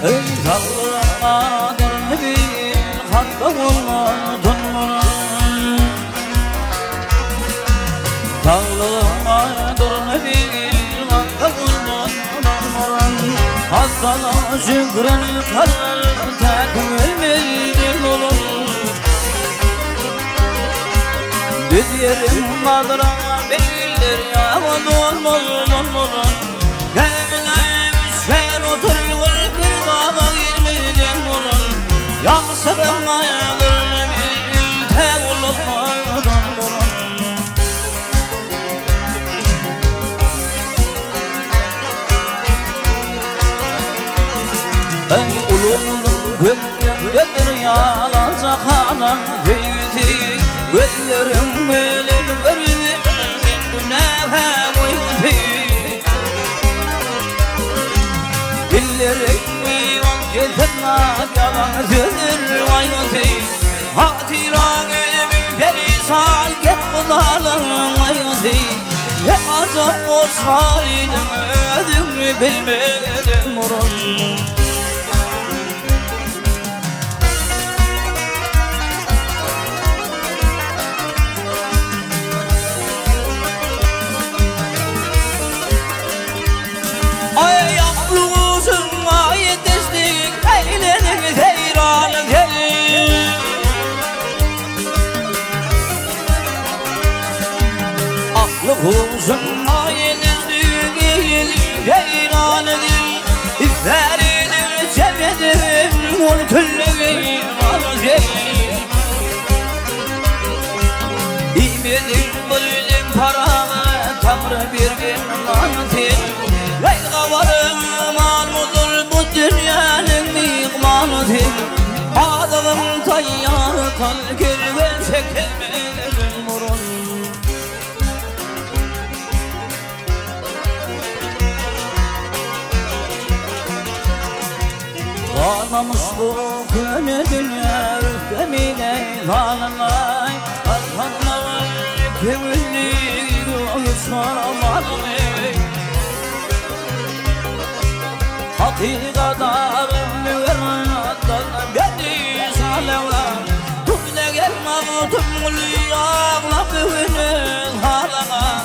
Ey dağlardır bir hatta olmadın mı? Dağlardır bir hatta olmadın mı? Hatta şükrün kadar tekmildir olur. Bir yerim madıra bilir ya olmaz. Sen oturuyor bir dağda girmeyeceğim olur. Yaksa ben ayağlarını bir tek olmadan olur. Ey ulum gönlüm yalanacak anam büyüdü. Gözlerim böyle görüyor nefem uyudu. Dillerim vazgeçemez yalan sözür vayıntı. Hatıra gülümün perişan get bunlarla vayıntı. Ne azap olsaydım ödüm bilmedim orun. Ay yavrusun ay yetiştik eyledik seyranı gelin. Aklı kuşun ay yetiştik eyledik seyranı gelin. İzleridir çevedim ol külleği var gelin. İmedim buldum paramı tanrı bir gün lanetin. Ey kavarım armudul bu dünyanın mihmanıdır. Adamım tayyar kalkır ve çekemezim burun. Varmamış bu köne dünya rühtemine zananay. Arkanlar kömürlü uçmamalım. Hatir kadarım müverradan beni saleva. Tümle gelmem tümlü ağla bühünün halana.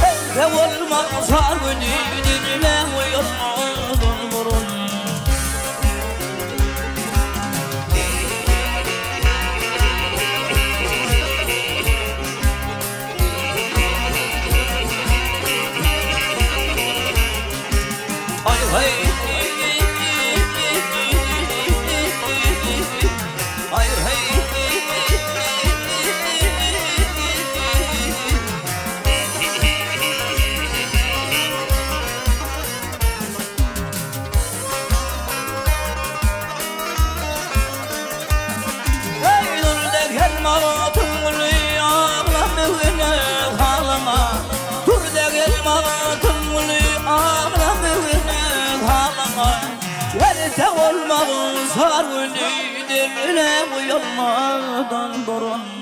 Elde olmaz sargını dinle uyanmadın burun. Ay hay Verte olmağın sarvını diline uyanmadan durun.